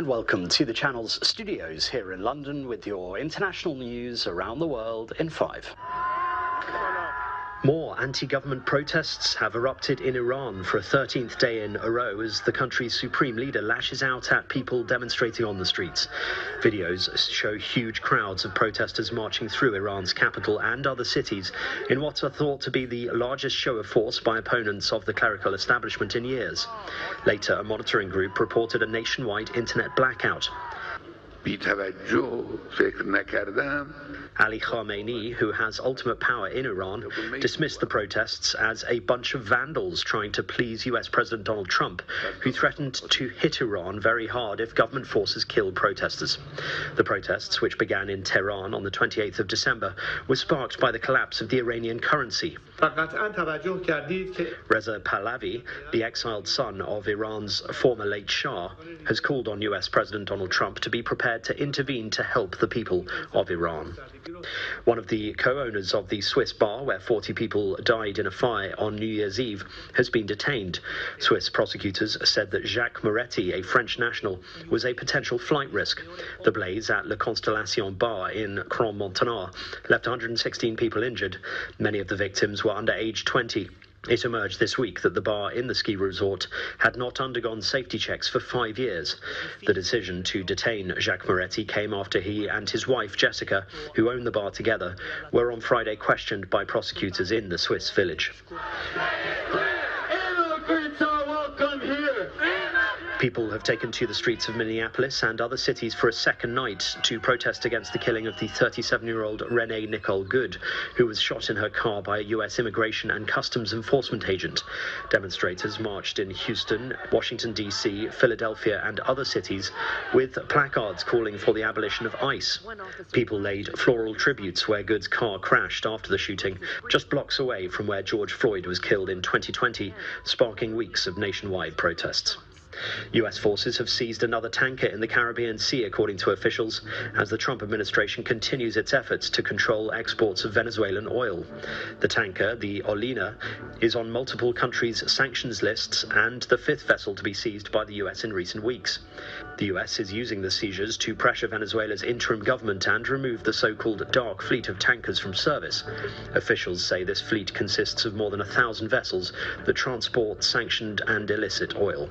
And welcome to the channel's studios here in London with your international news around the world in 5. More anti-government protests have erupted in Iran for a 13th day in a row as the country's supreme leader lashes out at people demonstrating on the streets. Videos show huge crowds of protesters marching through Iran's capital and other cities in what are thought to be the largest show of force by opponents of the clerical establishment in years. Later, a monitoring group reported a nationwide internet blackout. Ali Khamenei, who has ultimate power in Iran, dismissed the protests as a bunch of vandals trying to please US President Donald Trump, who threatened to hit Iran very hard if government forces killed protesters. The protests, which began in Tehran on the 28th of December, were sparked by the collapse of the Iranian currency. Reza Pahlavi, the exiled son of Iran's former late Shah, has called on US President Donald Trump to be prepared to intervene to help the people of Iran. One of the co-owners of the Swiss bar where 40 people died in a fire on New Year's Eve has been detained. Swiss prosecutors said that Jacques Moretti, a French national, was a potential flight risk. The blaze at Le Constellation bar in Crans-Montana left 116 people injured. Many of the victims were under age 20. It emerged this week that the bar in the ski resort had not undergone safety checks for 5 years. The decision to detain Jacques Moretti came after he and his wife, Jessica, who own the bar together, were on Friday questioned by prosecutors in the Swiss village. Immigrants are welcome here! People have taken to the streets of Minneapolis and other cities for a second night to protest against the killing of the 37-year-old Renee Nicole Good, who was shot in her car by a U.S. Immigration and Customs Enforcement agent. Demonstrators marched in Houston, Washington, D.C., Philadelphia and other cities with placards calling for the abolition of ICE. People laid floral tributes where Good's car crashed after the shooting, just blocks away from where George Floyd was killed in 2020, sparking weeks of nationwide protests. U.S. forces have seized another tanker in the Caribbean Sea, according to officials, as the Trump administration continues its efforts to control exports of Venezuelan oil. The tanker, the Olina, is on multiple countries' sanctions lists and the fifth vessel to be seized by the U.S. in recent weeks. The U.S. is using the seizures to pressure Venezuela's interim government and remove the so-called dark fleet of tankers from service. Officials say this fleet consists of more than 1,000 vessels that transport sanctioned and illicit oil.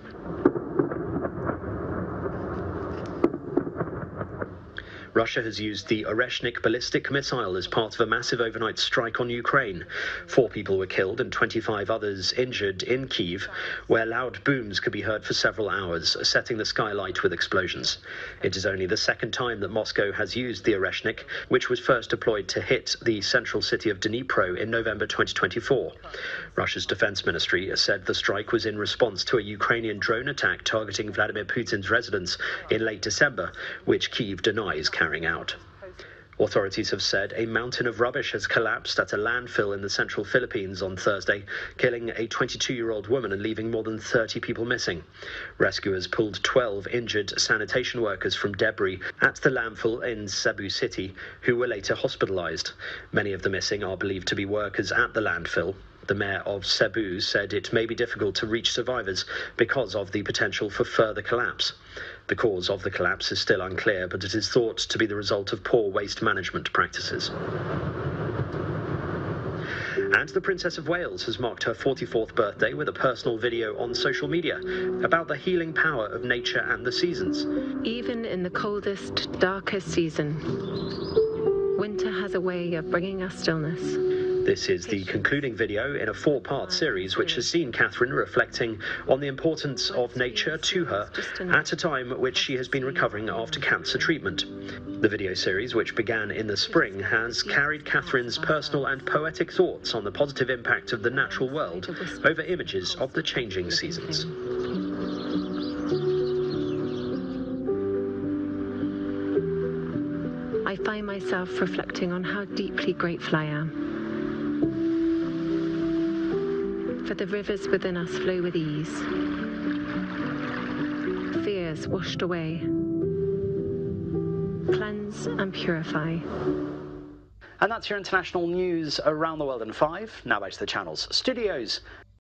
Russia has used the Oreshnik ballistic missile as part of a massive overnight strike on Ukraine. 4 people were killed and 25 others injured in Kyiv, where loud booms could be heard for several hours, setting the sky alight with explosions. It is only the second time that Moscow has used the Oreshnik, which was first deployed to hit the central city of Dnipro in November 2024. Russia's defense ministry said the strike was in response to a Ukrainian drone attack targeting Vladimir Putin's residence in late December, which Kyiv denies carrying out. Authorities have said a mountain of rubbish has collapsed at a landfill in the central Philippines on Thursday, killing a 22-year-old woman and leaving more than 30 people missing. Rescuers pulled 12 injured sanitation workers from debris at the landfill in Cebu City, who were later hospitalized. Many of the missing are believed to be workers at the landfill. The mayor of Cebu said it may be difficult to reach survivors because of the potential for further collapse. The cause of the collapse is still unclear, but it is thought to be the result of poor waste management practices. And the Princess of Wales has marked her 44th birthday with a personal video on social media about the healing power of nature and the seasons. Even in the coldest, darkest season, winter has a way of bringing us stillness. This is the concluding video in a 4-part series which has seen Catherine reflecting on the importance of nature to her at a time at which she has been recovering after cancer treatment. The video series, which began in the spring, has carried Catherine's personal and poetic thoughts on the positive impact of the natural world over images of the changing seasons. I find myself reflecting on how deeply grateful I am. For the rivers within us flow with ease. Fears washed away. Cleanse and purify. And that's your international news around the world in 5. Now back to the channel's studios